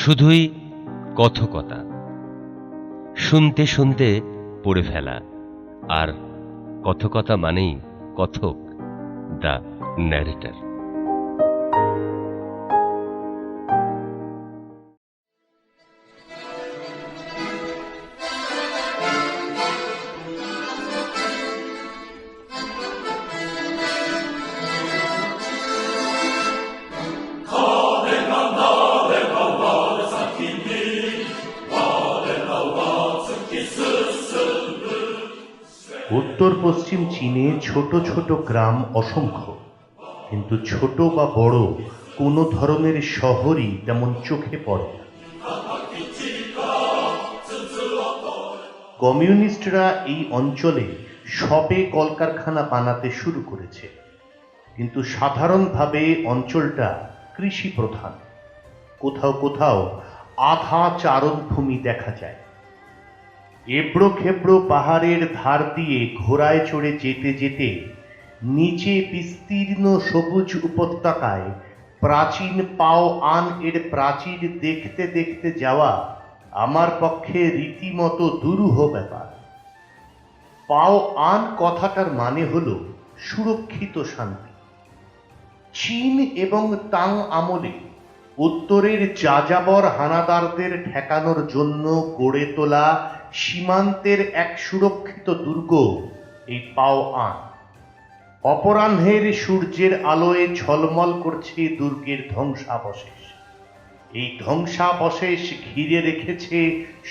শুধুই কথকতা, শুনতে শুনতে পড়ে ফেলা। আর কথকতা মানেই কথক, দ্য ন্যারেটর। উত্তর পশ্চিম চীনে ছোট ছোট গ্রাম অসংখ্য, কিন্তু ছোট বা বড় কোনো ধরনের শহরই তেমন চোখে পড়ে না। কমিউনিস্টরা এই অঞ্চলে সবে কলকারখানা বানাতে শুরু করেছে, কিন্তু সাধারণভাবে অঞ্চলটা কৃষি প্রধান। কোথাও কোথাও আধা চারণভূমি দেখা যায়। এবড়ো খেবড়ো পাহাড়ের ধার দিয়ে ঘোড়ায় চড়ে যেতে যেতে নিচে বিস্তীর্ণ সবুজ উপত্যকায় প্রাচীন পাও আন এর প্রাচীর দেখতে দেখতে যাওয়া আমার পক্ষে রীতিমতো দুরূহ ব্যাপার। পাও আন কথাটার মানে হলো সুরক্ষিত শান্তি। চীন এবং তাং আমলে উত্তরের যাযাবর হানাদারদের ঠেকানোর জন্য গড়ে তোলা সীমান্তের এক সুরক্ষিত দুর্গ এই পাও আন। অপরাহ্নের সূর্যের আলোয় ঝলমল করছে দুর্গের ধ্বংসাবশেষ। এই ধ্বংসাবশেষ ঘিরে রেখেছে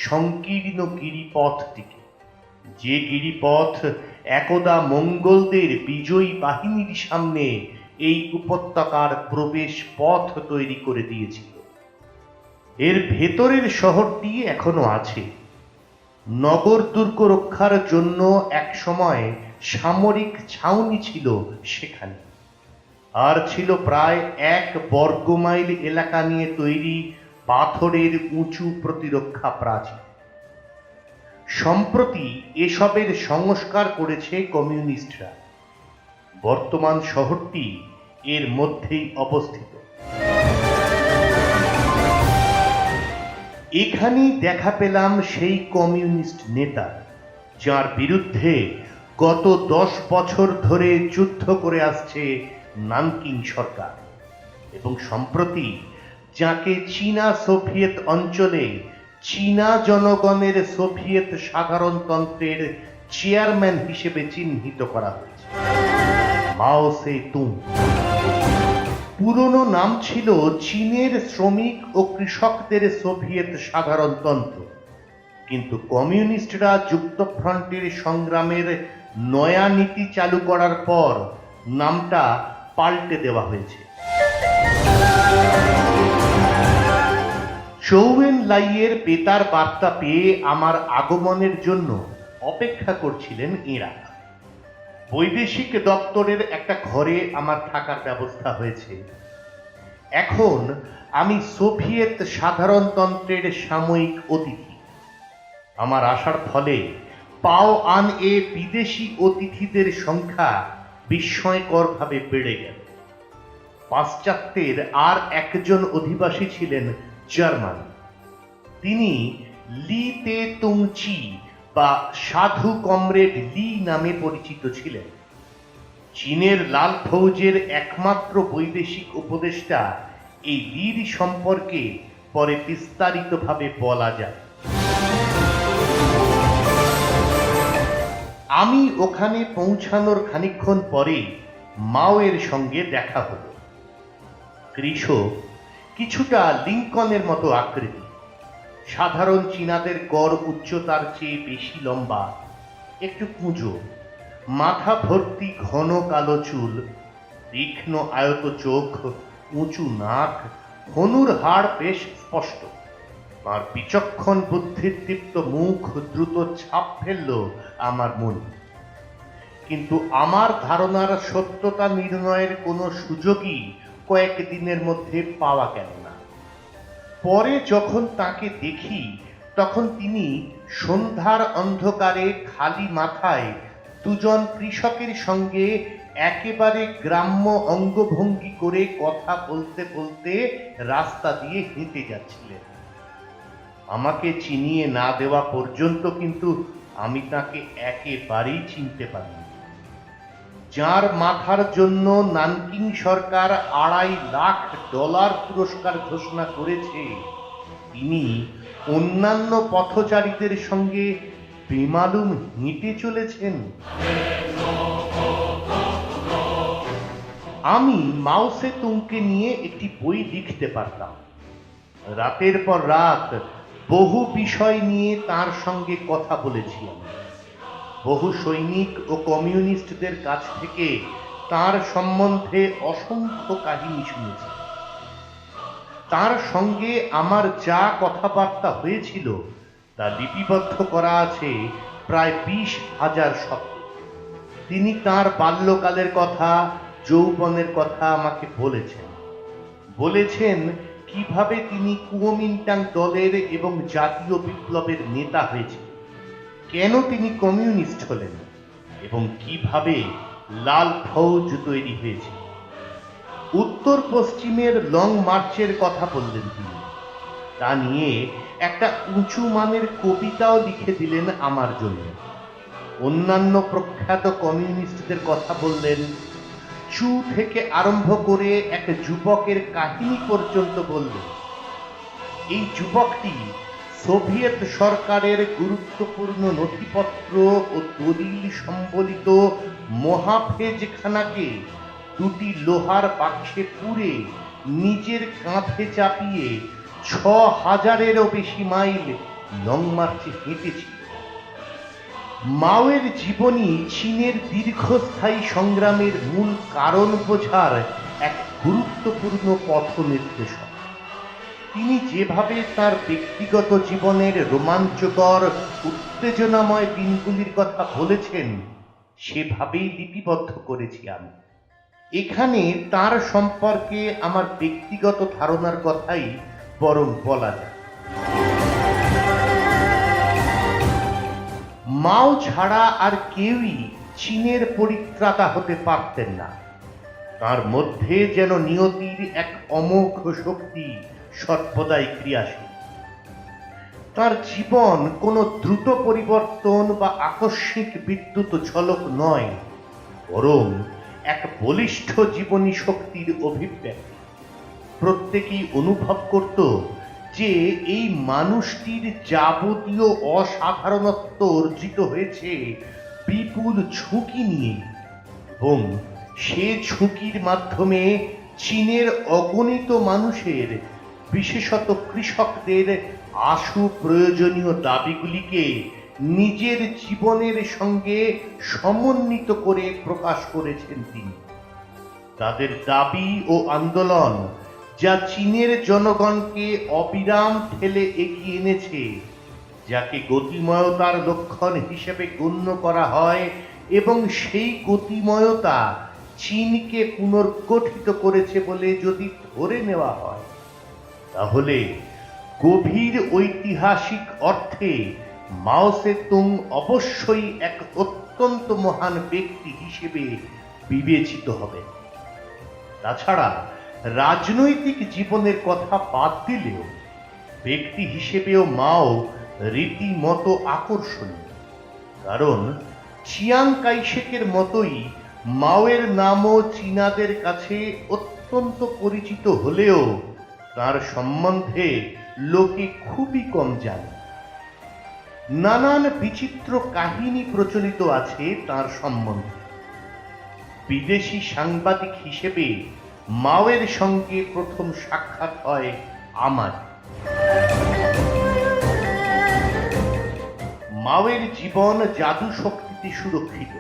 সংকীর্ণ গিরিপথটিকে, যে গিরিপথ একদা মঙ্গলদের বিজয়ী বাহিনীর সামনে এই উপত্যকার প্রবেশ পথ তৈরি করে দিয়েছিল। এর ভেতরের শহরটি এখনো আছে। নগর দুর্গ রক্ষার জন্য এক সময় সামরিক ছাউনি ছিল সেখানে, আর ছিল প্রায় 1 বর্গমাইল এলাকা নিয়ে তৈরি পাথরের উঁচু প্রতিরক্ষা প্রাচীর। সম্প্রতি এসবের সংস্কার করেছে কমিউনিস্টরা। বর্তমান শহরটি এর মধ্যেই অবস্থিত। এখানেই দেখা পেলাম সেই কমিউনিস্ট নেতা যার বিরুদ্ধে গত 10 বছর ধরে যুদ্ধ করে আসছে নানকিং সরকার, এবং সম্প্রতি যাকে চীনা সোভিয়েত অঞ্চলে চীনা জনগণের সোভিয়েত সাধারণতন্ত্রের চেয়ারম্যান হিসেবে চিহ্নিত করা হয়েছে, মাও সে তুং। পুরনো নাম ছিল চীনের শ্রমিক ও কৃষকদের সোভিয়েত সাধারণতন্ত্র, কিন্তু কমিউনিস্টরা যুক্তফ্রন্টের সংগ্রামের নয়া নীতি চালু করার পর নামটা পাল্টে দেওয়া হয়েছে। চৌ এন লাইয়ের বেতার বার্তা পেয়ে আমার আগমনের জন্য অপেক্ষা করছিলেন এঁরা। বৈদেশিক দপ্তরের একটা ঘরে আমার থাকার ব্যবস্থা হয়েছে। এখন আমি সোভিয়েত সাধারণতন্ত্রের সাময়িক অতিথি। আমার আসার ফলে পাও আন এ বিদেশি অতিথিদের সংখ্যা বিস্ময়করভাবে বেড়ে গেল। পাশ্চাত্যের আর একজন অধিবাসী ছিলেন জার্মান। তিনি লি তে তুং চি বা সাধু কমরেড লি নামে পরিচিত ছিলেন। চীনের লাল ফৌজের একমাত্র বৈদেশিক উপদেষ্টা এই লির সম্পর্কে পরে বিস্তারিতভাবে বলা যায়। আমি ওখানে পৌঁছানোর খানিকক্ষণ পরে মাওয়ের সঙ্গে দেখা হলো। কৃষক, কিছুটা লিঙ্কনের মতো আকৃতি, সাধারণ চীনাদের গড় উচ্চতার চেয়ে বেশি লম্বা, একটু কুঁজো, মাথা ভর্তি ঘন কালো চুল, তীক্ষ্ণ আয়ত চোখ, উঁচু নাক, হনুর হাড় বেশ স্পষ্ট। আর বিচক্ষণ বুদ্ধির দীপ্ত মুখ দ্রুত ছাপ ফেলল আমার মন। কিন্তু আমার ধারণার সত্যতা নির্ণয়ের কোনো সুযোগই কয়েকদিনের মধ্যে পাওয়া গেল না। পরে যখন তাকে দেখি, তখন তিনি সন্ধ্যার অন্ধকারে খালি মাথায় দুজন কৃষকের সঙ্গে একেবারে গ্রাম্য অঙ্গভঙ্গি করে কথা বলতে বলতে রাস্তা দিয়ে হেঁটে যাচ্ছিলেন। আমাকে চিনিয়ে না দেওয়া পর্যন্ত কিন্তু আমি তাকে একেবারেই চিনতে পারিনি। যার মাথার জন্য নানকিং সরকার $2.5 লাখ পুরস্কার ঘোষণা করেছে, তিনি অন্যান্য পথচারীদের সঙ্গে বেমালুম হেঁটে চলেছেন। আমি মাও সে তুংকে নিয়ে একটি বই লিখতে পারতাম। রাতের পর রাত বহু বিষয় নিয়ে তার সঙ্গে কথা বলেছি আমি। বহু সৈনিক ও কমিউনিস্টদের কাছ থেকে তার সম্বন্ধে অসংখ্য কাহিনী শুনেছি। তার সঙ্গে আমার যা কথাবার্তা হয়েছিল তা লিপিবদ্ধ করা আছে প্রায় 20,000 শব্দে। তিনি তার বাল্যকালের কথা, যৌবনের কথা আমাকে বলেছেন কিভাবে তিনি কুওমিন্টাং দলের এবং জাতীয় বিপ্লবের নেতা হয়েছিলেন, কেন তিনি কমিউনিস্ট হলেন এবং কিভাবে লাল ফৌজ তৈরি হয়েছে। উত্তর পশ্চিমের লং মার্চের কথা বললেন তিনি। তা নিয়ে একটা উঁচু মানের কবিতাও লিখে দিলেন আমার জন্য। অন্যান্য প্রখ্যাত কমিউনিস্টদের কথা বললেন। চু থেকে আরম্ভ করে এক যুবকের কাহিনী পর্যন্ত বললেন। এই যুবকটি সোভিয়েত সরকারের গুরুত্বপূর্ণ নথিপত্র ও দলিল সম্বলিত মহাফেজখানাকে 2টি লোহার বাক্সে পুরে নিজের কাঁধে চাপিয়ে 6,000-এরও বেশি মাইল লং মার্চে হেঁটেছিল। মাওয়ের জীবনী চীনের দীর্ঘস্থায়ী সংগ্রামের মূল কারণ বোঝার এক গুরুত্বপূর্ণ পথ নির্দেশক। তিনি যেভাবে তার ব্যক্তিগত জীবনের রোমাঞ্চকর উত্তেজনাময় দিনগুলির কথা বলেছেন, সেভাবেই লিপিবদ্ধ করেছি আমি। এখানে তার সম্পর্কে আমার ব্যক্তিগত ধারণার কথাই বরং বলা যায়। মাও ছাড়া আর কেউই চীনের পরিত্রাতা হতে পারতেন না। তার মধ্যে যেন নিয়তির এক অমোঘ শক্তি সর্বদাই ক্রিয়াশীল। তার জীবন কোনো দ্রুত পরিবর্তন বা আকস্মিক বিদ্যুৎ ঝলক নয়, বরং এক বলিষ্ঠ জীবনী শক্তির অভিব্যক্তি। প্রত্যেকেই অনুভব করত যে এই মানুষটির যাবতীয় অসাধারণত্ব অর্জিত হয়েছে বিপুল ঝুঁকি নিয়ে, এবং সে ঝুঁকির মাধ্যমে চীনের অগণিত মানুষের, বিশেষত কৃষকদের আশু প্রয়োজনীয় দাবিগুলিকে নিজের জীবনের সঙ্গে সমন্বিত করে প্রকাশ করেছেন তিনি। তাদের দাবি ও আন্দোলন যা চীনের জনগণকে অবিরাম ঠেলে এগিয়ে এনেছে, যাকে গতিময়তার লক্ষণ হিসেবে গণ্য করা হয়, এবং সেই গতিময়তা চীনকে পুনর্গঠিত করেছে বলে যদি ধরে নেওয়া হয়, তাহলে গভীর ঐতিহাসিক অর্থে মাও সে তুং অবশ্যই এক অত্যন্ত মহান ব্যক্তি হিসেবে বিবেচিত হবে। তাছাড়া রাজনৈতিক জীবনের কথা বাদ দিলেও ব্যক্তি হিসেবেও মাও রীতিমতো আকর্ষণীয়। কারণ চিয়াং কাইশেকের মতোই মাওয়ের নামও চীনাদের কাছে অত্যন্ত পরিচিত হলেও তার সম্বন্ধে লোকে খুবই কম জানে। নানান বিচিত্র কাহিনী প্রচলিত আছে তার সম্বন্ধে। বিদেশি সাংবাদিক হিসেবে মাওয়ের সঙ্গে প্রথম সাক্ষাৎ হয় আমার। মাওয়ের জীবন জাদু শক্তিতে সুরক্ষিত,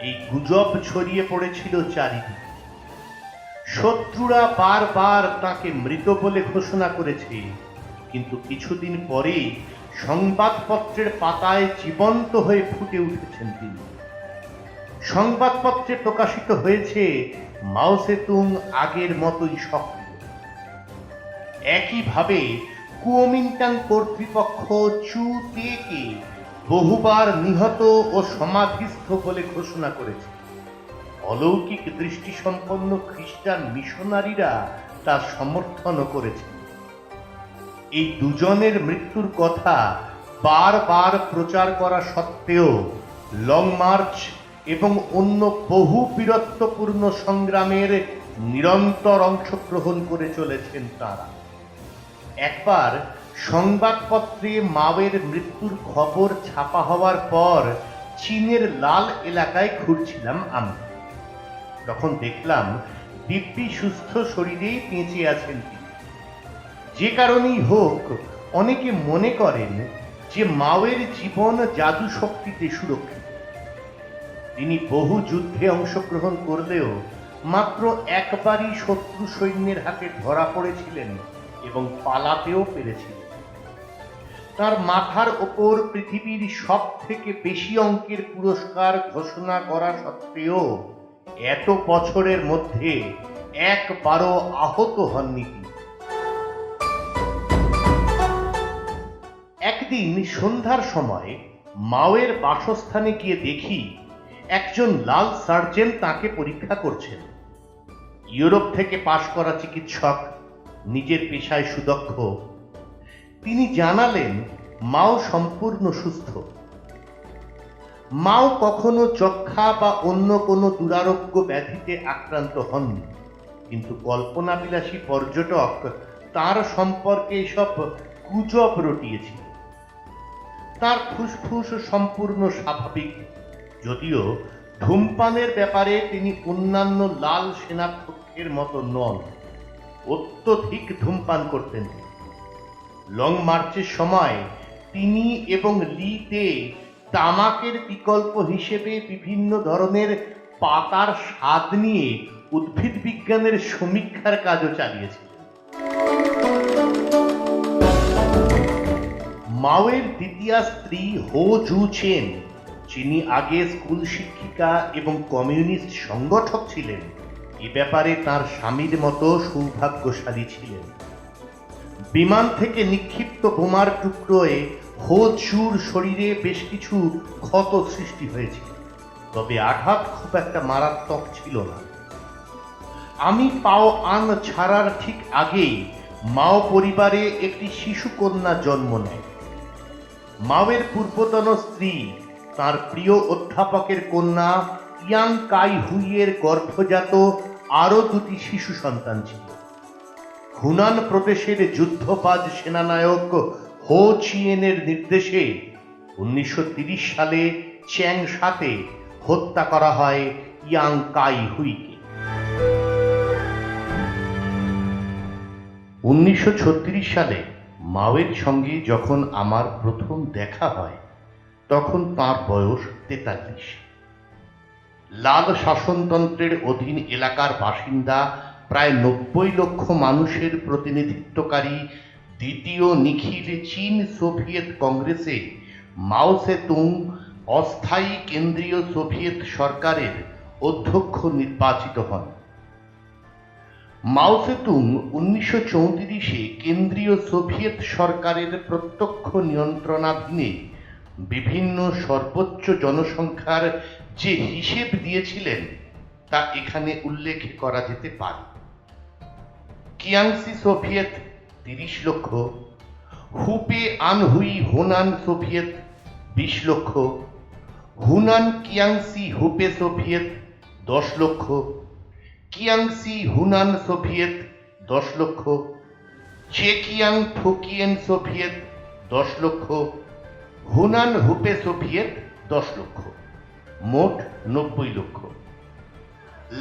এই গুজব ছড়িয়ে পড়েছিল চারিদিকে। শত্রুরা বারবার তাকে মৃত বলে ঘোষণা করেছে, কিন্তু কিছুদিন পরেই সংবাদপত্রের পাতায় জীবন্ত হয়ে ফুটে উঠেছেন তিনি। সংবাদপত্রে প্রকাশিত হয়েছে মাও সে তুং আগের মতোই সক্রিয়। একইভাবে কুওমিন্টাং কর্তৃপক্ষ চু তেকে বহুবার নিহত ও সমাধিস্থ বলে ঘোষণা করেছে। অলৌকিক দৃষ্টিসম্পন্ন খ্রিস্টান মিশনারিরা তার সমর্থনও করেছেন। এই দুজনের মৃত্যুর কথা বারবার প্রচার করা সত্ত্বেও লং মার্চ এবং অন্য বহু বীরত্বপূর্ণ সংগ্রামের নিরন্তর অংশগ্রহণ করে চলেছেন তারা। একবার সংবাদপত্রে মাওয়ের মৃত্যুর খবর ছাপা হওয়ার পর চীনের লাল এলাকায় ঘুরছিলাম আমি। তখন দেখলাম দিব্যি সুস্থ শরীরেই বেঁচে আছেন তিনি। যে কারণেই হোক, অনেকে মনে করেন যে মাওয়ের জীবন জাদু শক্তিতে সুরক্ষিত। তিনি বহু যুদ্ধে অংশগ্রহণ করলেও মাত্র একবারই শত্রু সৈন্যের হাতে ধরা পড়েছিলেন এবং পালাতেও পেরেছিলেন। তার মাথার ওপর পৃথিবীর সব থেকে বেশি অঙ্কের পুরস্কার ঘোষণা করা সত্ত্বেও এত বছরের মধ্যে একবারও আহত হননি তিনি। একদিন সন্ধ্যার সময় মাওয়ের বাসস্থানে গিয়ে দেখি একজন লাল সার্জেন্ট তাকে পরীক্ষা করছেন। ইউরোপ থেকে পাশ করা চিকিৎসক, নিজের পেশায় সুদক্ষ। তিনি জানালেন মাও সম্পূর্ণ সুস্থ। মাও কখনো যক্ষা বা অন্য কোনো দুরারোগ্য ব্যাধিতে আক্রান্ত হননি, কিন্তু কল্পনাবিলাসী পর্যটক তার সম্পর্কে সব গুজব রটিয়েছিল। তার ফুসফুস সম্পূর্ণ স্বাভাবিক, যদিও ধূমপানের ব্যাপারে তিনি অন্যান্য লাল সেনাধ্যক্ষের মতো নন। অত্যধিক ধূমপান করতেন। লং মার্চের সময় তিনি এবং লিতে তামাকের বিকল্প হিসেবে বিভিন্ন ধরনের পাতার স্বাদ নিয়ে উদ্ভিদ বিজ্ঞানের সমীক্ষার কাজও চালিয়েছিলেন। মাওয়ের দ্বিতীয় স্ত্রী হো জু চেন, যিনি আগে স্কুল শিক্ষিকা এবং কমিউনিস্ট সংগঠক ছিলেন, এ ব্যাপারে তার স্বামীর মতো সৌভাগ্যশালী ছিলেন। বিমান থেকে নিক্ষিপ্ত বোমার টুকরোয় হো জুর শরীরে বেশ কিছু ক্ষত সৃষ্টি হয়েছিল, তবে আঘাত খুব একটা মারাত্মক ছিল না। আমি পাও আন ছাড়ার ঠিক আগেই মাও পরিবারে একটি শিশু কন্যা জন্ম নেয়। মাওয়ের পূর্বতন স্ত্রী তার প্রিয় অধ্যাপকের কন্যা ইয়াং কাই হুইয়ের গর্ভজাত আরো দুটি শিশু সন্তান ছিল। হুনান প্রদেশের যুদ্ধবাজ সেনানায়ক হো চিয়েনের নির্দেশে 1930 সালে চ্যাংশাতে হত্যা করা হয় ইয়াং কাই হুইকে। 1936 সালে মাওয়ের সঙ্গে যখন আমার প্রথম দেখা হয়, তখন তার বয়স 43। লাল শাসনতন্ত্রের অধীন এলাকার বাসিন্দা প্রায় 90 লক্ষ মানুষের প্রতিনিধিত্বকারী দ্বিতীয় নিখিল চীন সোভিয়েত কংগ্রেসে মাও সেতুং অস্থায়ী কেন্দ্রীয় সোভিয়েত সরকারের অধ্যক্ষ নির্বাচিত হন। মাও সেতুং 1934-এ কেন্দ্রীয় সোভিয়েত সরকারের প্রত্যক্ষ নিয়ন্ত্রণাধীনে বিভিন্ন সর্বোচ্চ জনসংখ্যার যে হিসেব দিয়েছিলেন তা এখানে উল্লেখ করা যেতে পারে। কিয়াংসি সোভিয়েত 30 লক্ষ, হুপে আনহুই হুনান সোভিয়েত 20 লক্ষ, হুনান কিয়াংসি হুপে সোভিয়েত 10 লক্ষ, কিয়াংসি হুনান সোভিয়েত 10 লক্ষ, চেকিয়াং ফুকিয়েন সোভিয়েত 10 লক্ষ, হুনান হুপে সোভিয়েত 10 লক্ষ, মোট 90 লক্ষ।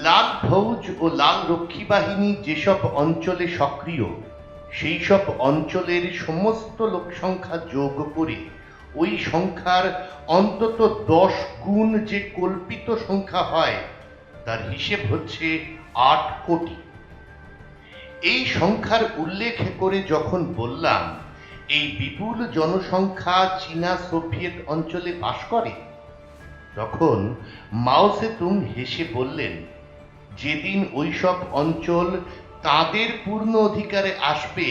লাল ফৌজ ও লাল রক্ষী বাহিনী যেসব অঞ্চলে সক্রিয়, সেই সব অঞ্চলের সমস্ত লোক সংখ্যা যোগ করে ওই সংখ্যার অন্তত 10 গুণ যে কল্পিত সংখ্যা হয়, তার হিসেব হচ্ছে 8 কোটি। এই সংখ্যার উল্লেখ করে যখন বললাম এই বিপুল জনসংখ্যা চীনা সোভিয়েত অঞ্চলে বাস করে, তখন মাও সেতুং হেসে বললেন, যেদিন ওইসব অঞ্চল তাদের পূর্ণ অধিকারে আসবে,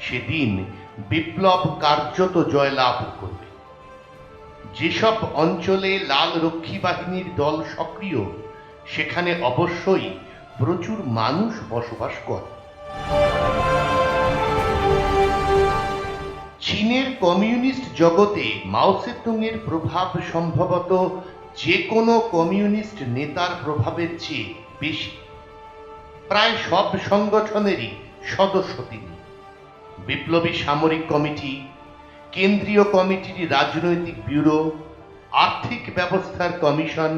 সেদিন বিপ্লব কার্যত জয়লাভ করবে। যেসব অঞ্চলে লাল রক্ষী বাহিনীর দল সক্রিয়, সেখানে অবশ্যই প্রচুর মানুষ বসবাস করে। চীনের কমিউনিস্ট জগতে মাও সেতুংয়ের প্রভাব সম্ভবত যে কোনো কমিউনিস্ট নেতার প্রভাবের চেয়ে বেশি। প্রায় সব সংগঠনেরই সদস্য তিনি। বিপ্লবী সামরিক কমিটি, কেন্দ্রীয় কমিটির রাজনৈতিক ব্যুরো, আর্থিক ব্যবস্থার কমিশন,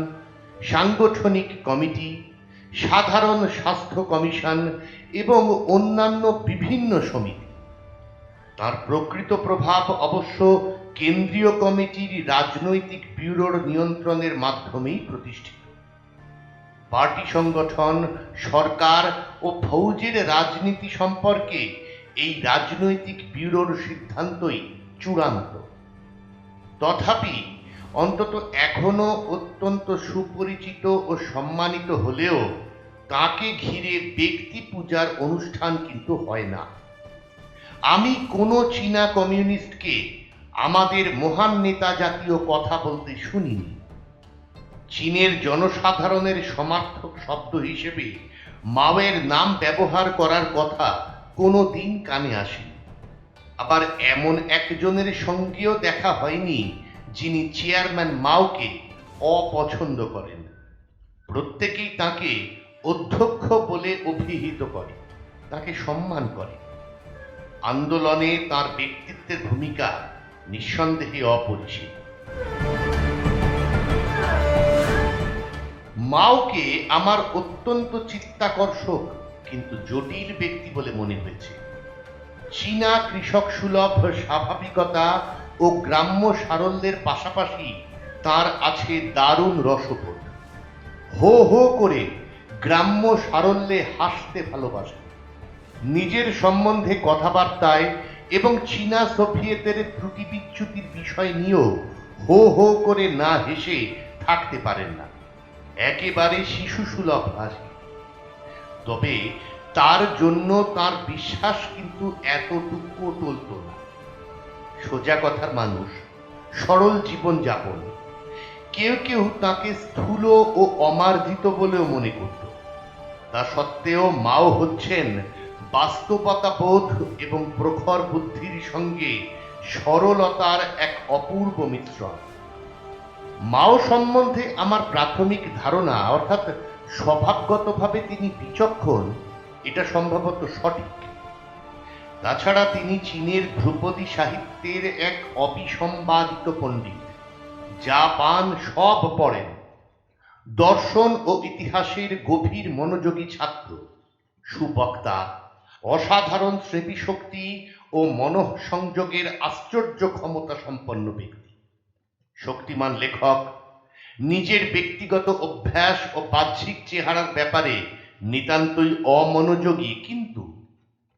সাংগঠনিক কমিটি, সাধারণ স্বাস্থ্য কমিশন এবং অন্যান্য বিভিন্ন সমিতি। তার প্রকৃত প্রভাব অবশ্য কেন্দ্রীয় কমিটির রাজনৈতিক ব্যুরোর নিয়ন্ত্রণের মাধ্যমেই প্রতিষ্ঠিত। পার্টি সংগঠন, সরকার ও ফৌজের রাজনীতি সম্পর্কে এই রাজনৈতিক ব্যুরোর সিদ্ধান্তই চূড়ান্ত। তথাপি অন্তত এখনো অত্যন্ত সুপরিচিত ও সম্মানিত হলেও তাকে ঘিরে ব্যক্তি পূজার অনুষ্ঠান কিন্তু হয় না। আমি কোনো চীনা কমিউনিস্টকে আমাদের মহান নেতা জাতীয় কথা বলতে শুনিনি। চীনের জনসাধারণের সমার্থক শব্দ হিসেবে মাওয়ের নাম ব্যবহার করার কথা কোনো দিন কানে আসেনি। আবার এমন একজনের সঙ্গেও দেখা হয়নি যিনি চেয়ারম্যান মাওকে অপছন্দ করেন। প্রত্যেকেই তাকে অধ্যক্ষ বলে অভিহিত করে, তাকে সম্মান করে। আন্দোলনে তার ব্যক্তিত্বের ভূমিকা নিঃসন্দেহে অপরিসীম। মাওকে আমার অত্যন্ত চিত্তাকর্ষক কিন্তু জটিল ব্যক্তি বলে মনে হয়েছে। চীনা কৃষক সুলভ স্বাভাবিকতা ও গ্রাম্য সারল্যের পাশাপাশি তার আছে দারুণ রসবোধ। হো হো করে গ্রাম্য সারল্যে হাসতে ভালোবাসে। নিজের সম্বন্ধে কথাবার্তায় এবং চীনা সোভিয়েতের ত্রুটি বিচ্যুতির বিষয় নিয়েও হো হো করে না হেসে থাকতে পারেন না। একেবারে শিশু সুলভ হাসি। তবে তার জন্য তার বিশ্বাস কিন্তু এতটুকু টলত না। সোজা কথার মানুষ, সরল জীবন যাপন। কেউ কেউ তাকে স্থূল ও অমার্জিত বলেও মনে করত। তা সত্ত্বেও মাও হচ্ছেন বাস্তবতা বোধ এবং প্রখর বুদ্ধির সঙ্গে সরলতার এক অপূর্ব মিশ্রণ। মাও সম্বন্ধে আমার প্রাথমিক ধারণা, অর্থাৎ স্বভাবগতভাবে তিনি বিচক্ষণ, এটা সম্ভবত সঠিক। তাছাড়া তিনি চীনের ধ্রুপদী সাহিত্যের এক অবিসম্বাদিত পণ্ডিত। যা পান সব পড়েন। দর্শন ও ইতিহাসের গভীর মনোযোগী ছাত্র, সুবক্তা, অসাধারণ স্মৃতিশক্তি ও মনঃসংযোগের আশ্চর্য ক্ষমতা সম্পন্ন ব্যক্তি। শক্তিমান লেখক, নিজের ব্যক্তিগত অভ্যাস ও বাহ্যিক চেহারার ব্যাপারে নিতান্তই অমনোযোগী, কিন্তু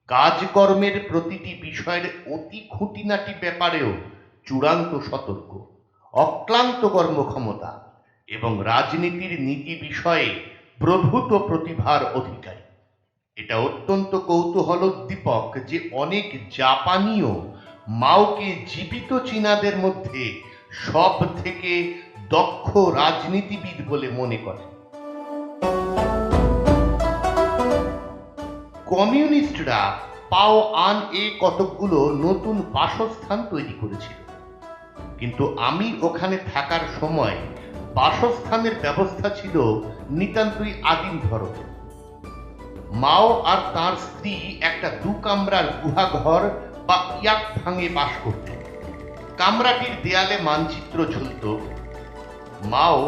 কাজকর্মের প্রতিটি বিষয়ের অতি খুঁটিনাটি ব্যাপারেও চূড়ান্ত সতর্ক, অক্লান্ত কর্মক্ষমতা এবং রাজনীতির নীতি বিষয়ে প্রভূত প্রতিভার অধিকারী। এটা অত্যন্ত কৌতূহলোদ্দীপক যে অনেক জাপানিও মাওকে জীবিত চীনাদের মধ্যে সব থেকে দক্ষ রাজনীতিবিদ বলে মনে করে। কমিউনিস্টরা পাও আন এ কতকগুলো নতুন বাসস্থান তৈরি করেছিল, কিন্তু আমি ওখানে থাকার সময় বাসস্থানের ব্যবস্থা ছিল নিতান্তই আদিম ধরনের। মাও আর তার স্ত্রী একটা 2 কামরার গুহাঘর বা ইয়াক ভাঙে বাস করতেন। কামরাটির দেয়ালে মানচিত্র ঝুলত। মাও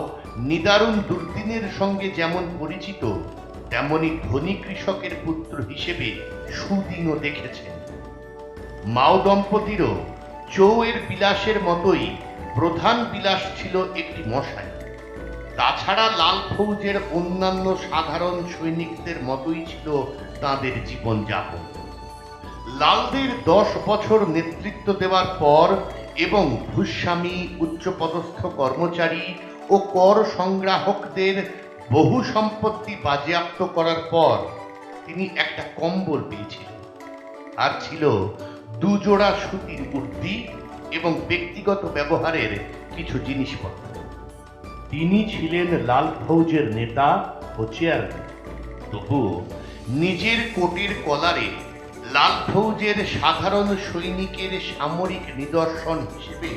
নিদারুণ দুর্দিনের সঙ্গে যেমন পরিচিত, তেমনি ধনী কৃষকের পুত্র হিসেবে সুদিনও দেখেছেন। মাও দম্পতিরও চৌয়ের বিলাসের মতোই প্রধান বিলাস ছিল একটি মশাই। তাছাড়া লাল ফৌজের অন্যান্য সাধারণ সৈনিকদের মতোই ছিল তাঁদের জীবনযাপন। লালদের 10 বছর নেতৃত্ব দেওয়ার পর এবং ভূস্বামী, উচ্চপদস্থ কর্মচারী ও কর সংগ্রাহকদের বহু সম্পত্তি বাজেয়াপ্ত করার পর তিনি একটা কম্বল পেয়েছিলেন, আর ছিল 2 জোড়া সুতির উর্দি এবং ব্যক্তিগত ব্যবহারের কিছু জিনিসপত্র। তিনি ছিলেন লাল ফৌজের নেতা ও চেয়ারম্যান, তবুও নিজের কোটের কলারে লাল ফৌজের সাধারণ সৈনিকের সামরিক নিদর্শন হিসেবে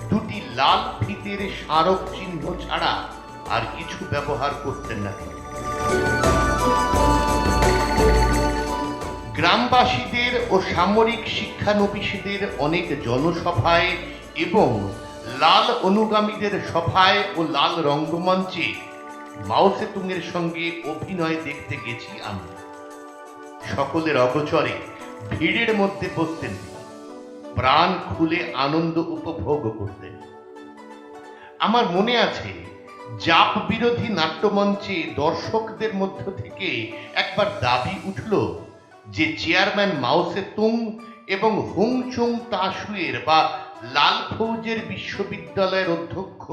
দুটি লাল ফিতের স্মারক চিহ্ন ছাড়া আর কিছু ব্যবহার করতেন না তিনি। গ্রামবাসীদের ও সামরিক শিক্ষানবিশদের অনেক জনসভায় এবং লাল অনুগামীদের সভায় ও লাল রঙ্গমঞ্চে মাও সেতুংয়ের সঙ্গে অভিনয় দেখতে গেছি আমি। সকলের অগোচরে ভিড়ের মধ্যে বসতেন তিনি, প্রাণ খুলে আনন্দ উপভোগ করতেন। আমার মনে আছে জাপ বিরোধী নাট্যমঞ্চে দর্শকদের মধ্য থেকে একবার দাবি উঠল যে চেয়ারম্যান মাও সেতুং এবং হুংচুং তাসুয়ের বা লাল ফৌজের বিশ্ববিদ্যালয়ের অধ্যক্ষ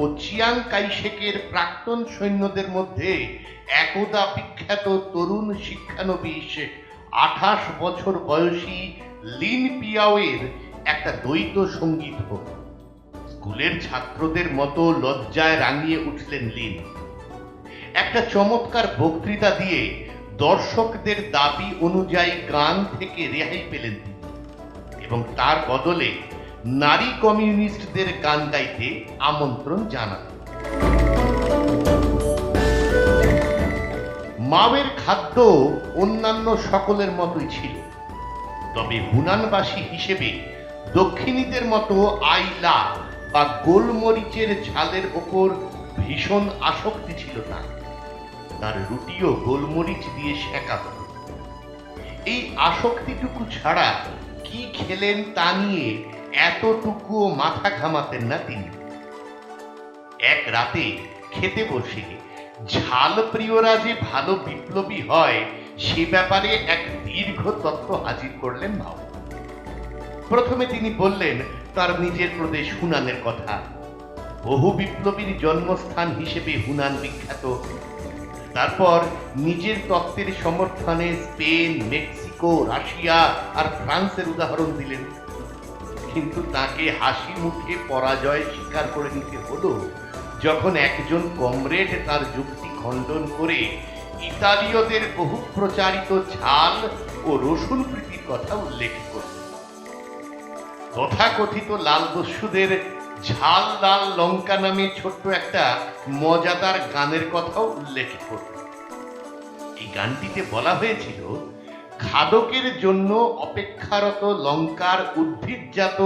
ও চিয়াং কাইশেকের প্রাক্তন সৈন্যদের মধ্যে একদা বিখ্যাত তরুণ শিক্ষানবিশ 28 বছর বয়সী লিন পিয়াওয়ের একটা দ্বৈত সঙ্গীত হোক। স্কুলের ছাত্রদের মতো লজ্জায় রাঙিয়ে উঠলেন লিন। একটা চমৎকার বক্তৃতা দিয়ে দর্শকদের দাবি অনুযায়ী গান থেকে রেহাই পেলেন তিনি এবং তার বদলে নারী কমিউনিস্টদের গান গাইতে আমন্ত্রণ জানালেন। মাওয়ের খাদ্য অন্যান্য সকলের মতোই ছিল, তবে হুনানবাসী হিসেবে দক্ষিণীদের মতো আইলা বা গোলমরিচের ঝালের ওপর ভীষণ আসক্তি ছিল না। তার রুটিও গোলমরিচ দিয়ে সেঁকা হতো। এই আসক্তিটুকু ছাড়া কি খেলেন তা নিয়ে এতটুকুও মাথা ঘামাতেন না তিনি। এক রাতে খেতে বসে ঝাল প্রিয়রা যে ভালো বিপ্লবী হয় সে ব্যাপারে এক দীর্ঘ তত্ত্ব হাজির করলেন মাও। প্রথমে তিনি বললেন তার নিজের প্রদেশ হুনানের কথা। বহু বিপ্লবীর জন্মস্থান হিসেবে হুনান বিখ্যাত। তারপর নিজের তত্ত্বের সমর্থনে স্পেন, মেক্সিকো, রাশিয়া আর ফ্রান্সের উদাহরণ দিলেন। কিন্তু তাকে হাসি মুখে পরাজয় স্বীকার করে নিতে হলো যখন একজন কমরেড তার যুক্তি খণ্ডন করে ইতালীয়দের বহু প্রচারিত ঝাল ও রসুন প্রীতির কথা উল্লেখ করল। তথাকথিত লাল দস্যুদের ঝাল লাল লঙ্কা নামে ছোট্ট একটা মজাদার গানের কথাও উল্লেখ করল। এই গানটিতে বলা হয়েছিল খাদকের জন্য অপেক্ষারত লঙ্কার উদ্ভিদজাত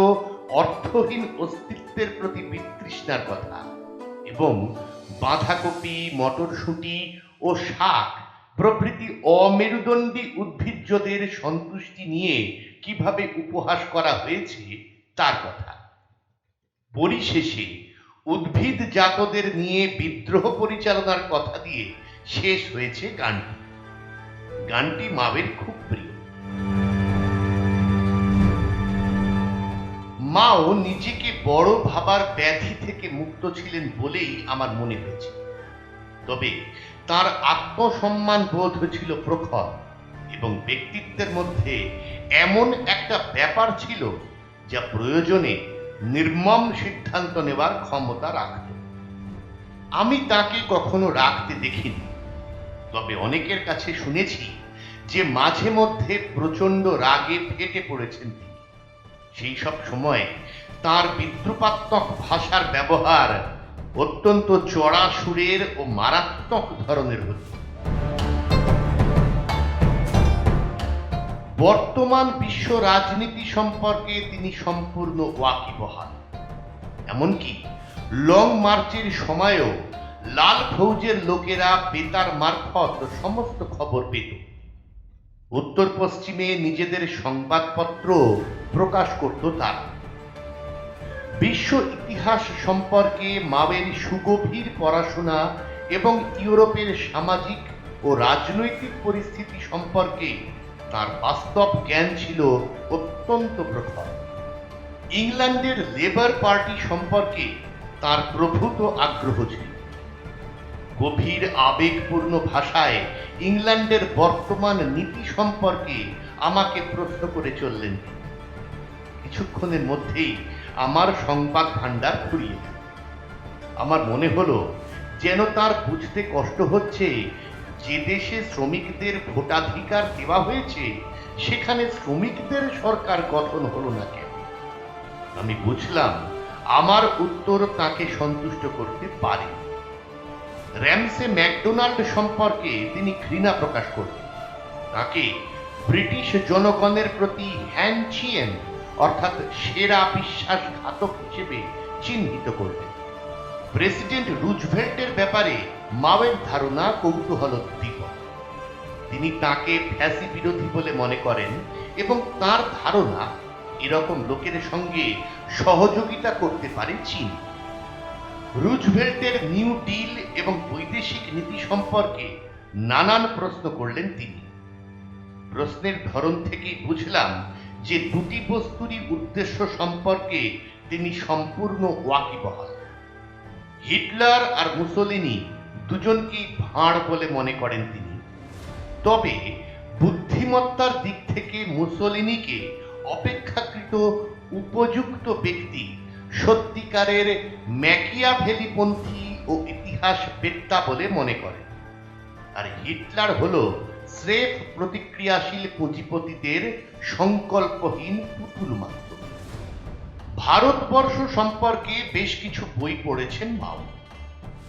অর্থহীন অস্তিত্বের প্রতি বিতৃষ্ণার কথা এবং বাঁধাকপি, মটরশুঁটি ও শাক প্রভৃতি অমেরুদণ্ডী উদ্ভিজ্জদের সন্তুষ্টি নিয়ে কিভাবে উপহাস করা হয়েছে তার কথা। পরিশেষে উদ্ভিদ জাতদের নিয়ে বিদ্রোহ পরিচালনার কথা দিয়ে শেষ হয়েছে গানটি। গানটি মাওয়ের খুব প্রিয়। মাও নিজেকে বড় ভাবার ব্যাধি থেকে মুক্ত ছিলেন বলেই আমার মনে হয়েছে। তবে তার আত্মসম্মান বোধ ছিল প্রখর এবং ব্যক্তিত্বের মধ্যে এমন একটা ব্যাপার ছিল যা প্রয়োজনে নির্মম সিদ্ধান্ত নেওয়ার ক্ষমতা রাখত। আমি তাকে কখনো রাখতে দেখিনি, তবে অনেকের কাছে শুনেছি যে মাঝে মধ্যে প্রচন্ড রাগে ফেটে পড়েছেন তিনি। সেই সব সময় তার বিদ্রুপাত্মক ভাষার ব্যবহার অত্যন্ত চড়া সুরের ও মারাত্মক ধরনের হতো। বর্তমান বিশ্ব রাজনীতি সম্পর্কে তিনি সম্পূর্ণ ওয়াকিবহাল। এমনকি লং মার্চের সময়ও লাল ফৌজের লোকেরা বেতার মারফত সমস্ত খবর পেত। উত্তর পশ্চিমে নিজেদের সংবাদপত্র প্রকাশ করত তারা। বিশ্ব ইতিহাস সম্পর্কে মাওয়ের সুগভীর পড়াশোনা এবং ইউরোপের সামাজিক ও রাজনৈতিক পরিস্থিতি সম্পর্কে তার বাস্তব জ্ঞান ছিল অত্যন্ত প্রখর। ইংল্যান্ডের লেবার পার্টি সম্পর্কে তার প্রভূত আগ্রহ ছিল। গভীর আবেগপূর্ণ ভাষায় ইংল্যান্ডের বর্তমান নীতি সম্পর্কে আমাকে প্রশ্ন করে চললেন। কিছুক্ষণের মধ্যেই আমার সংবাদ ভান্ডার ফুরিয়ে গেল। আমার মনে হলো যেন তার বুঝতে কষ্ট হচ্ছে যে দেশে শ্রমিকদের ভোটাধিকার দেওয়া হয়েছে সেখানে শ্রমিকদের সরকার গঠন হলো না কেন? আমি বুঝলাম আমার উত্তর তাকে সন্তুষ্ট করতে পারে। র্যামসে ম্যাকডোনাল্ড সম্পর্কে তিনি ঘৃণা প্রকাশ করতেন। তাকে ব্রিটিশ জনগণের প্রতি হ্যানচিয়েন অর্থাৎ সেরা বিশ্বাসঘাতক হিসেবে চিহ্নিত করলেন। প্রেসিডেন্ট রুজভেল্টের ব্যাপারে মাওয়ের ধারণা কৌতূহলোদ্দীপক। তিনি তাকে ফ্যাসি বিরোধী বলে মনে করেন এবং তার ধারণা এরকম লোকের সঙ্গে সহযোগিতা করতে পারে চীন। রুজভেল্টের নিউ ডিল এবং বৈদেশিক নীতি সম্পর্কে নানান প্রশ্ন করলেন তিনি। প্রশ্নের ধরন থেকেই বুঝলাম যে দুটি বস্তুরই উদ্দেশ্য সম্পর্কে তিনি সম্পূর্ণ ওয়াকিবহাল। হিটলার আর মুসোলিনি দুজনকেই ভাঁড় বলে মনে করেন তিনি, তবে বুদ্ধিমত্তার দিক থেকে মুসোলিনিকে অপেক্ষাকৃত উপযুক্ত ব্যক্তি, সত্যিকারের ম্যাকিয়াভেলিপন্থী ও ইতিহাস বেত্তা বলে মনে করেন। আর হিটলার হলো স্রেফ প্রতিক্রিয়াশীল পুঁজিপতিদের সংকল্পহীন পুতুল মাত্র। ভারতবর্ষ সম্পর্কে বেশ কিছু বই পড়েছেন মাও।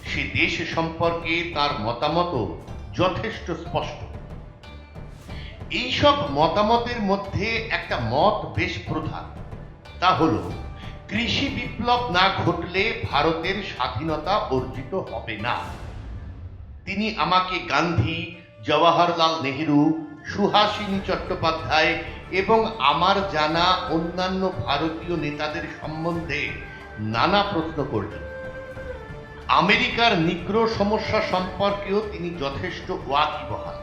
সে দেশ সম্পর্কে তার মতামত যথেষ্ট স্পষ্ট। এইসব মতামতের মধ্যে একটা মত বেশ প্রধান, তা হল কৃষি বিপ্লব না ঘটলে ভারতের স্বাধীনতা অর্জিত হবে না। তিনি আমাকে গান্ধী, জওয়াহরলাল নেহেরু, সুহাসিনী চট্টোপাধ্যায় এবং আমার জানা অন্যান্য ভারতীয় নেতাদের সম্বন্ধে নানা প্রশ্ন করলেন। আমেরিকার নিগ্রো সমস্যা সম্পর্কেও তিনি যথেষ্ট ওয়াকিবহাল।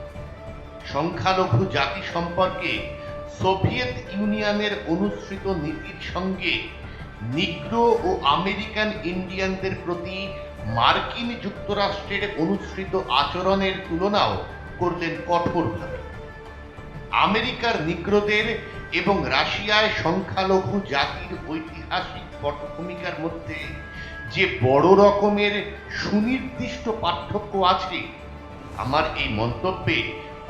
সংখ্যালঘু জাতি সম্পর্কে সোভিয়েত ইউনিয়নের অনুসৃত নীতির সঙ্গে নিগ্রো ও আমেরিকান ইন্ডিয়ানদের প্রতি মার্কিন যুক্তরাষ্ট্রের অনুসৃত আচরণের তুলনাও করলেন কঠোরভাবে। আমেরিকার নিগ্রোদের এবং রাশিয়ায় সংখ্যালঘু জাতির ঐতিহাসিক পটভূমিকার মধ্যে যে বড় রকমের সুনির্দিষ্ট পার্থক্য আছে, আমার এই মন্তব্যে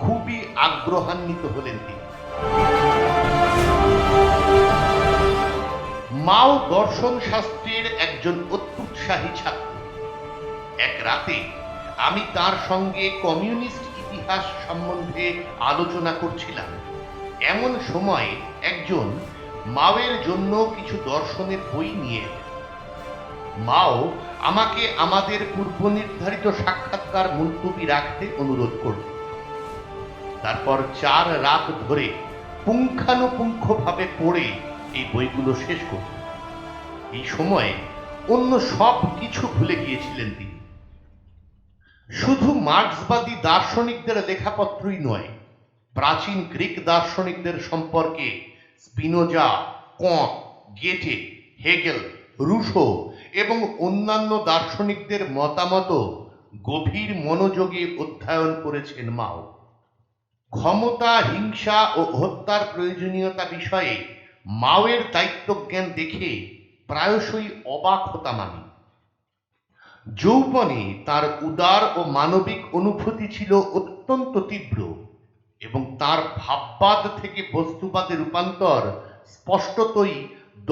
খুবই আগ্রহান্বিত হলেন তিনি। মাও দর্শন শাস্ত্রের একজন অত্যুৎসাহী ছাত্র। এক রাতে আমি তার সঙ্গে কমিউনিস্ট ইতিহাস সম্বন্ধে আলোচনা করছিলাম। এমন সময় একজন মাওয়ের জন্য কিছু দর্শনের বই নিয়ে এলেন। মাও আমাকে আমাদের পূর্ব নির্ধারিত সাক্ষাৎকার মুলতবি রাখতে অনুরোধ করলেন। তারপর 4 রাত ধরে পুঙ্খানুপুঙ্খভাবে পড়ে এই বইগুলো শেষ করলেন। এই সময়ে অন্য সব কিছু ভুলে গিয়েছিলেন তিনি। শুধু মার্ক্সবাদী দার্শনিকদের লেখাপত্রই নয়, প্রাচীন গ্রিক দার্শনিকদের সম্পর্কে স্পিনোজা, কঁট, গেটে, হেগেল, রুশো এবং অন্যান্য দার্শনিকদের মতামত গভীর মনোযোগে অধ্যয়ন করেছেন মাও। ক্ষমতা, হিংসা ও হত্যার প্রয়োজনীয়তা বিষয়ে মাওয়ের দায়িত্বজ্ঞান দেখে প্রায়শই অবাক হতাম আমি। যৌবনে তার উদার ও মানবিক অনুভূতি ছিল অত্যন্ত তীব্র এবং তার ভাববাদ থেকে বস্তুবাদে রূপান্তর স্পষ্টতই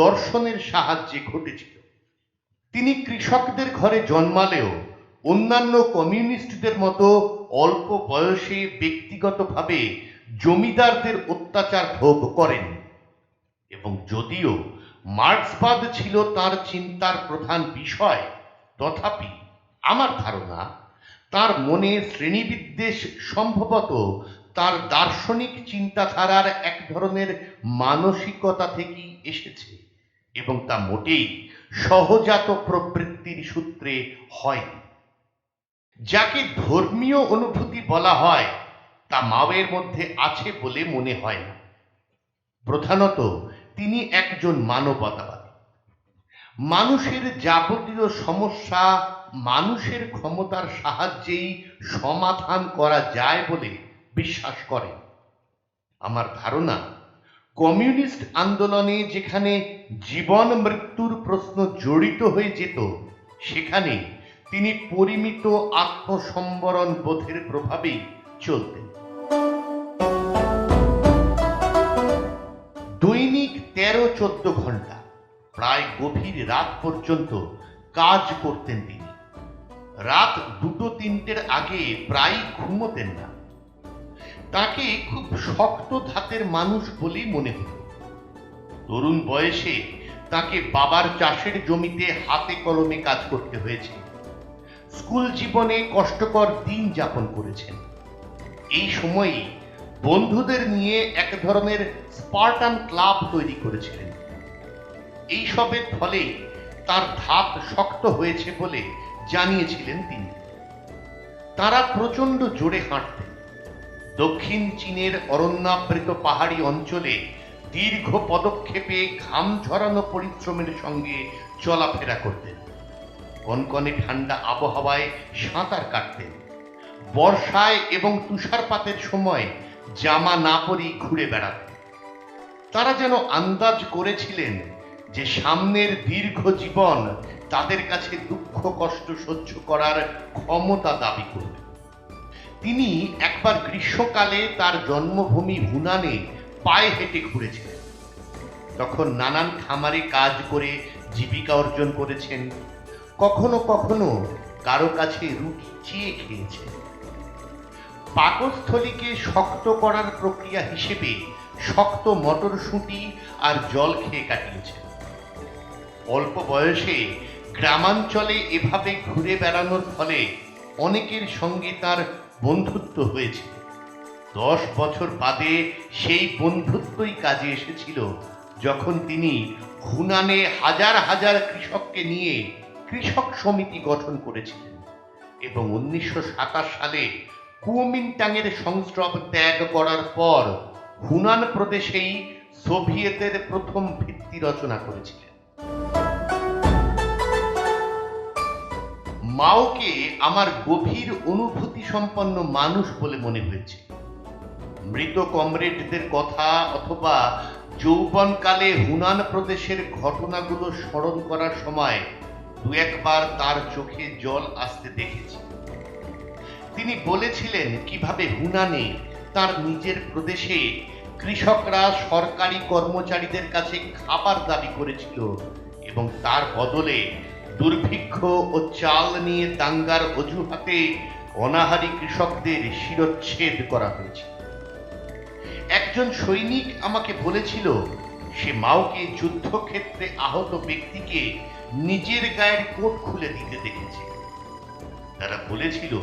দর্শনের সাহায্যে ঘটেছিল। তিনি কৃষকদের ঘরে জন্মালেও অন্যান্য কমিউনিস্টদের মতো অল্প বয়সে ব্যক্তিগতভাবে জমিদারদের অত্যাচার ভোগ করেন এবং যদিও মার্ক্সবাদ ছিল তার চিন্তার প্রধান বিষয়, তথাপি আমার ধারণা তার মনে শ্রেণীবিদ্বেষ সম্ভবত তার দার্শনিক চিন্তাধারার এক ধরনের মানসিকতা থেকেই এসেছে এবং তা মোটেই সহজাত প্রবৃত্তির সূত্রে হয়নি। যাকে ধর্মীয় অনুভূতি বলা হয় তা মাওয়ের মধ্যে আছে বলে মনে হয় না। প্রধানত তিনি একজন মানবতাবাদী। মানুষের যাবতীয় সমস্যা মানুষের ক্ষমতার সাহায্যেই সমাধান করা যায় বলে বিশ্বাস করেন। আমার ধারণা কমিউনিস্ট আন্দোলনে যেখানে জীবন মৃত্যুর প্রশ্ন জড়িত হয়ে যেত, সেখানে তিনি পরিমিত আত্মসম্বরণ বোধের প্রভাবেই চলতেন। দৈনিক 13-14 ঘন্টা প্রায় গভীর রাত পর্যন্ত কাজ করতেন তিনি। রাত 2-3টের আগে প্রায় ঘুমোতেন না। তাকে খুব শক্ত ধাতের মানুষ বলেই মনে হতো। তরুণ বয়সে তাকে বাবার চাষের জমিতে হাতে কলমে কাজ করতে হয়েছে। স্কুল জীবনে কষ্টকর দিন যাপন করেছেন। এই সময়েই বন্ধুদের নিয়ে এক ধরনের স্পার্টান ক্লাব তৈরি করেছিলেন। এই সবের ফলে তার ধাত শক্ত হয়েছে বলে জানিয়েছিলেন তিনি। তারা প্রচন্ড জোরে হাঁটতেন। দক্ষিণ চীনের অরণ্যাবৃত পাহাড়ি অঞ্চলে দীর্ঘ পদক্ষেপে ঘাম ঝরানো পরিশ্রমের সঙ্গে চলাফেরা করতেন। কনকনে ঠান্ডা আবহাওয়ায় সাঁতার কাটতেন। বর্ষায় এবং তুষারপাতের সময় জামা না পরেই ঘুরে বেড়াতেন। তারা যেন আন্দাজ করেছিলেন যে সামনের দীর্ঘ জীবন তাদের কাছে দুঃখ কষ্ট সহ্য করার ক্ষমতা দাবি করবে। তিনি একবার গ্রীষ্মকালে তার জন্মভূমি হুনানে পায়ে হেঁটে ঘুরেছিলেন। তখন নানান খামারে কাজ করে জীবিকা অর্জন করেছেন। কখনো কখনো কারো কাছে রুটি চেয়ে খেয়েছেন। পাকস্থলীকে শক্ত করার প্রক্রিয়া হিসেবে শক্ত মটরশুঁটি আর জল খেয়ে কাটিয়েছেন। অল্প বয়সে গ্রামাঞ্চলে এভাবে ঘুরে বেড়ানোর ফলে অনেকের সঙ্গে তার বন্ধুত্ব হয়েছিল। 10 বছর বাদে সেই বন্ধুত্বই কাজে এসেছিল যখন তিনি হুনানে হাজার হাজার কৃষককে নিয়ে কৃষক সমিতি গঠন করেছিলেন এবং 1927 সালে কুওমিন্টাংয়ের সংস্রব ত্যাগ করার পর হুনান প্রদেশেই সোভিয়েতের প্রথম ভিত্তি রচনা করেছিলেন। মাওকে আমার গভীর অনুভূতি সম্পন্ন মানুষ বলে মনে হয়েছে। মৃত কমরেডদের কথা অথবা যৌবনকালে হুনান প্রদেশের ঘটনাগুলো স্মরণ করার সময় দু একবার তার চোখে জল আসতে দেখেছি। তিনি বলেছিলেন কিভাবে হুনানে তার নিজের প্রদেশে কৃষকরা সরকারি কর্মচারীদের কাছে খাবার দাবি করেছিল এবং তার বদলে দুর্ভিক্ষ ও চাল নিয়ে দাঙ্গার অজুহাতে অনাহারী কৃষকদের শিরচ্ছেদ করা হয়েছিল। একজন সৈনিক আমাকে বলেছিল সে মাওকে যুদ্ধক্ষেত্রে আহত ব্যক্তিকে নিজের গায়ের কোট খুলে দিতে দেখেছে। তারা বলেছিল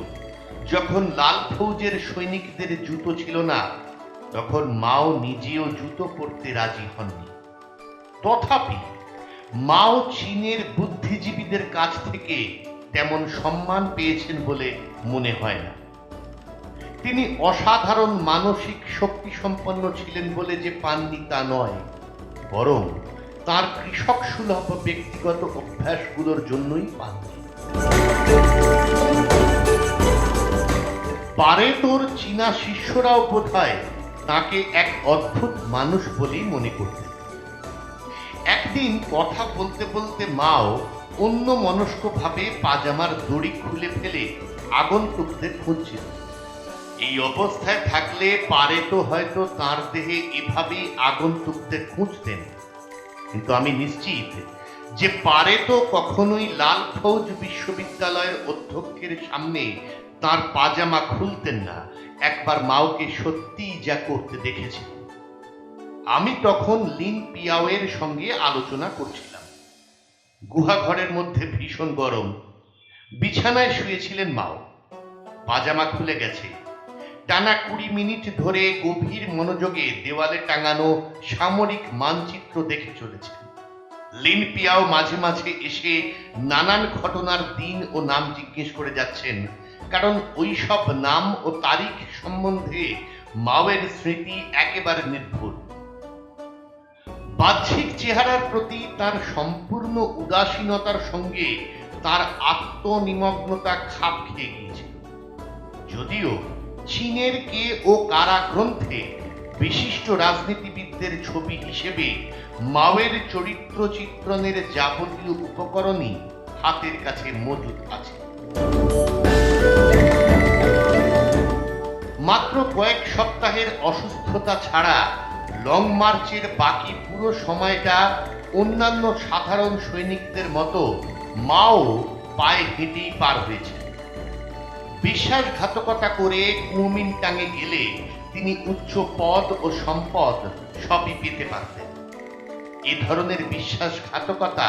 যখন লাল ফৌজের সৈনিকদের জুতো ছিল না তখন মাও নিজেও জুতো পরতে রাজি হননি। তথাপি মাও চীনের বুদ্ধিজীবীদের কাছ থেকে তেমন সম্মান পেয়েছেন বলে মনে হয় না। তিনি অসাধারণ মানসিক শক্তি সম্পন্ন ছিলেন বলে যে পাননি তা নয়, বরং তার কৃষক সুলভ ব্যক্তিগত অভ্যাসগুলোর জন্যই পাননি। পারেটোর চীনা শিষ্যরাও বোধহয় তাকে এক অদ্ভুত মানুষ বলেই মনে করতেন। একদিন কথা বলতে বলতে মাও অন্য মনস্কভাবে পাজামার দড়ি খুলে ফেলে আগন্তুকদের খুঁজছিলেন। এই অবস্থায় থাকলে পারেটো হয়তো তার দেহে এভাবেই আগন্তুকদের খুঁজতেন, কিন্তু আমি নিশ্চিত যে পারেটো কখনোই লাল ফৌজ বিশ্ববিদ্যালয়ের অধ্যক্ষের সামনে তার পাজামা খুলতেন না। একবার মাওকে সত্যিই যা করতে দেখেছি। আমি তখন লিন পিয়াওয়ের সঙ্গে আলোচনা করছিলাম। গুহাঘরের মধ্যে ভীষণ গরম। বিছানায় শুয়েছিলেন মাও। পাজামা খুলে গেছে। টানা 20 মিনিট ধরে গভীর মনোযোগে দেওয়ালে টাঙানো সামরিক মানচিত্র দেখে চলেছেন। লিন পিয়াও মাঝে মাঝে এসে নানান ঘটনার দিন ও নাম জিজ্ঞেস করে যাচ্ছেন, কারণ ওই সব নাম ও তারিখ সম্বন্ধে মাওয়ের স্মৃতি একেবারে নির্ভুল। বাহ্যিক চেহারার প্রতি তার সম্পূর্ণ উদাসীনতার সঙ্গে তার আত্মনিমগ্নতা খাপ খেয়ে গিয়েছিল। যদিও চীনের কে ও কারা গ্রন্থে বিশিষ্ট রাজনীতিবিদদের ছবি হিসেবে মাওয়ের চরিত্র চিত্রণের যাবতীয় উপকরণই হাতের কাছে মজুদ আছে। মাত্র কয়েক সপ্তাহের অসুস্থতা ছাড়া লং মার্চের বাকি পুরো সময়টা অন্যান্য সাধারণ সৈনিকদের মতো মাও পায়ে হেঁটেই পার হয়েছে। বিশ্বাসঘাতকতা করে কুমিনটাঙে গেলে তিনি উচ্চ পদ ও সম্পদ সবই পেতে পারতেন। এ ধরনের বিশ্বাসঘাতকতা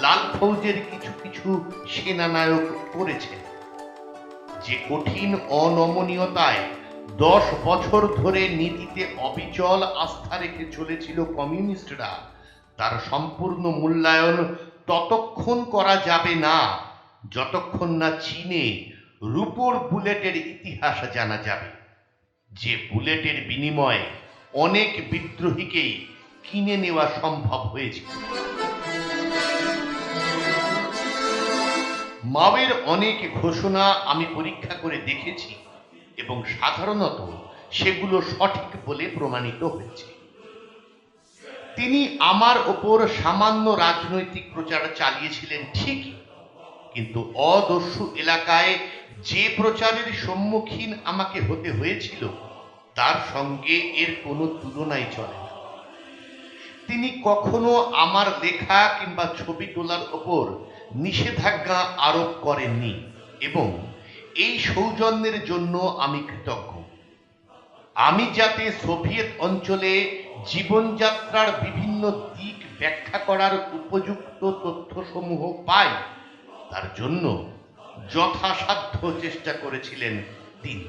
লাল ফৌজের কিছু কিছু সেনানায়ক করেছেন। যে কঠিন অনমনীয়তায় 10 বছর ধরে নীতিতে অবিচল আস্থা রেখে চলেছিল কমিউনিস্টরা, তার সম্পূর্ণ মূল্যায়ন ততক্ষণ করা যাবে না যতক্ষণ না চীনে রূপোর বুলেটের ইতিহাস জানা যাবে, যে বুলেটের বিনিময়ে অনেক বিদ্রোহীকেই কিনে নেওয়া সম্ভব হয়েছিল। মাওয়ের অনেক ঘোষণা আমি পরীক্ষা করে দেখেছি এবং সাধারণত সেগুলো সঠিক বলে প্রমাণিত হয়েছে। তিনি আমার ওপর সামান্য রাজনৈতিক প্রচার চালিয়েছিলেন ঠিকই, কিন্তু অদস্যু এলাকায় যে প্রচারের সম্মুখীন আমাকে হতে হয়েছিল তার সঙ্গে এর কোনো তুলনাই চলে না। তিনি কখনো আমার লেখা কিংবা ছবি তোলার ওপর নিষেধাজ্ঞা আরোপ করেননি এবং এই সৌজন্যের জন্য আমি কৃতজ্ঞ। আমি যাতে সোভিয়েত অঞ্চলে জীবনযাত্রার বিভিন্ন দিক ব্যাখ্যা করার উপযুক্ত তথ্যসমূহ পাই, তার জন্য যথাসাধ্য চেষ্টা করেছিলেন তিনি।